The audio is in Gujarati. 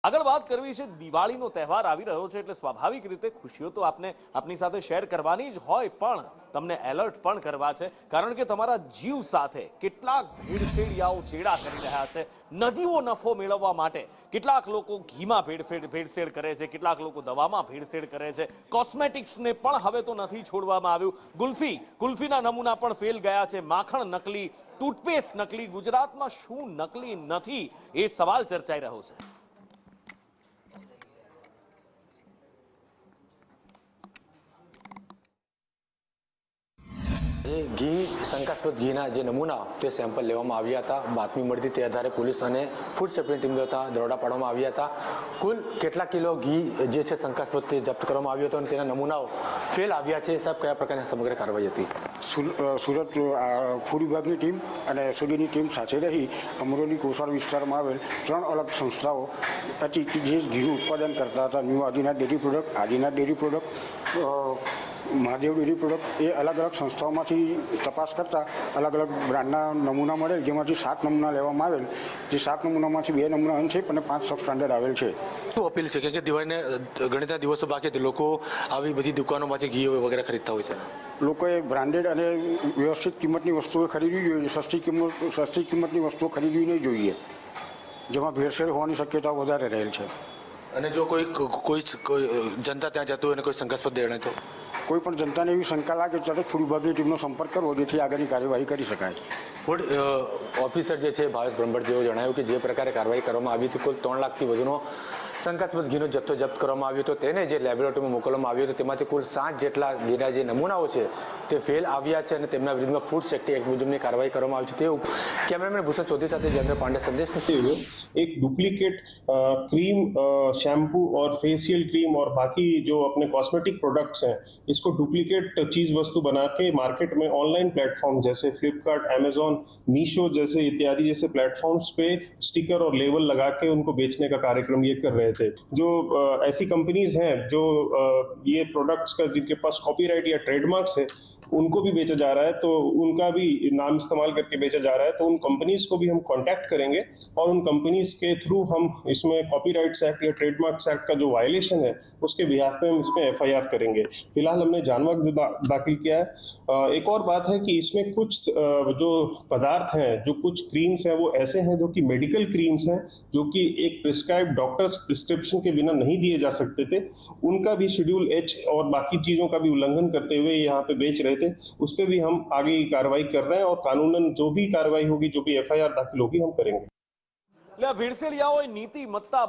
આગળ વાત કરવી છે દિવાળીનો તહેવાર આવી રહ્યો છે એટલે સ્વાભાવિક રીતે ખુશીઓ તો આપને આપની સાથે શેર કરવાની જ હોય, પણ તમને એલર્ટ પણ કરવા છે, કારણ કે તમારા જીવ સાથે કેટલાક ભેળસેળિયાઓ ચેડા કરી રહ્યા છે નજીવો નફો મેળવવા માટે। કેટલાક લોકો ઘીમાં ભેળસેળ કરે છે, કેટલાક લોકો દવામાં ભેળસેળ કરે છે, કોસ્મેટિક્સને પણ હવે તો નથી છોડવામાં આવ્યું। કુલ્ફીના નમૂના પણ ફેલ ગયા છે, માખણ નકલી, ટૂથપેસ્ટ નકલી। ગુજરાતમાં શું નકલી નથી એ સવાલ ચર્ચાઈ રહ્યો છે। ઘી શંકાસ્પદ ઘીના જે નમૂના તે સેમ્પલ લેવામાં આવ્યા હતા। બાતમી મળી તે આધારે પોલીસ અને ફૂડ સેફ્ટી ટીમ દ્વારા દરોડા પાડવામાં આવ્યા હતા। કુલ કેટલા કિલો ઘી જે છે શંકાસ્પદ તે જપ્ત કરવામાં આવ્યો હતો અને તેના નમૂનાઓ ફેલ આવ્યા છે। સાહેબ, કયા પ્રકારની સમગ્ર કાર્યવાહી હતી? સુરત ફૂડ વિભાગની ટીમ અને એસઓજીની ટીમ સાથે રહી અમરોલી કોસાડ વિસ્તારમાં આવેલ 3 અલગ સંસ્થાઓ હતી કે જે ઘીનું ઉત્પાદન કરતા હતા। New Adinath dairy product, Adinath dairy product, Mahadev dairy product, એ અલગ અલગ સંસ્થાઓમાંથી તપાસ કરતા અલગ અલગ બ્રાન્ડના નમૂના મળેલ, જેમાંથી 7 નમૂના લેવામાં આવેલ। જે 7 નમૂનામાંથી 2 નમૂના અનસેફ અને 5 સબ સ્ટાન્ડર્ડ આવેલ છે। શું અપીલ છે કે દિવાળીને ગણિતના દિવસો બાકી હતી, લોકો આવી બધી દુકાનોમાંથી ઘી વગેરે ખરીદતા હોય છે? લોકોએ બ્રાન્ડેડ અને વ્યવસ્થિત કિંમતની વસ્તુઓ ખરીદવી જોઈએ। સસ્તી કિંમતની વસ્તુઓ ખરીદવી નહીં જોઈએ, જેમાં ભેળસેળ હોવાની શક્યતા વધારે રહેલ છે। અને જો કોઈ જનતા ત્યાં જતું હોય અને કોઈ શંકાસ્પદ જણાય તો કોઈ પણ જનતાને એવી શંકા લાગે તો તરત ફૂડ વિભાગની ટીમનો સંપર્ક કરવો, જેથી આગળની કાર્યવાહી કરી શકાય। ફૂડ ઓફિસર જે છે ભાવેશ બ્રહ્મભટ્ટ જેઓ જણાવ્યું કે જે પ્રકારે કાર્યવાહી કરવામાં આવી હતી, કુલ 3 લાખથી વધુનો શંકાસ્પદ ઘીનો જથ્થો જપ્ત કરવામાં આવ્યો હતો। તેને જે લેબોરેટરીમાં મોકલવામાં આવ્યો હતો તેમાંથી કુલ 7 જેટલા ઘીના જે નમૂનાઓ છે તે ફેલ આવ્યા છે અને તેમના વિરુદ્ધમાં ફૂડ સેફ્ટી એક્ટ મુજબની કાર્યવાહી કરવામાં આવી છે। તેવું કેમેરામેન ભૂષણ ચૌધરી સાથે જયેન્દ્ર પાંડે संदेश में एक डुप्लीकेट क्रीम, शैम्पू और फेशियल क्रीम और बाकी जो अपने कॉस्मेटिक प्रोडक्ट्स हैं, इसको डुप्लीकेट चीज़ वस्तु बना के मार्केट में ऑनलाइन प्लेटफॉर्म जैसे फ्लिपकार्ट, अमेजॉन, मीशो जैसे इत्यादि जैसे प्लेटफॉर्म्स पे स्टिकर और लेबल लगा के उनको बेचने का कार्यक्रम ये कर रहे थे। जो ऐसी कंपनीज हैं जो ये प्रोडक्ट्स का जिनके पास कॉपीराइट या ट्रेडमार्क्स है, उनको भी बेचा जा रहा है, तो उनका भी नाम इस्तेमाल करके बेचा जा रहा है। तो उन कंपनीज को भी हम कांटेक्ट करेंगे और उन कंपनीज के थ्रू हम इसमें कॉपीराइट्स एक्ट या ट्रेडमार्क्स एक्ट का जो वायलेशन है उसके बिहाफ पे हम इसमें एफआईआर करेंगे। फिलहाल हमने जानवा दाखिल किया है। एक और बात है कि इसमें कुछ जो पदार्थ हैं, जो कुछ क्रीम्स हैं, वो ऐसे हैं जो कि मेडिकल क्रीम्स हैं, जो कि एक प्रिस्क्राइब डॉक्टर्स प्रिस्क्रिप्शन के बिना नहीं दिए जा सकते थे। उनका भी शेड्यूल एच और बाकी चीज़ों का भी उल्लंघन करते हुए यहाँ पे बेच रहे थे। उस पर भी हम आगे कार्रवाई कर रहे हैं और कानूनन जो भी कार्रवाई होगी, जो भी एफआईआर दाखिल होगी, हम करेंगे। એટલે ભેળસેળિયાઓએ નીતિમત્તા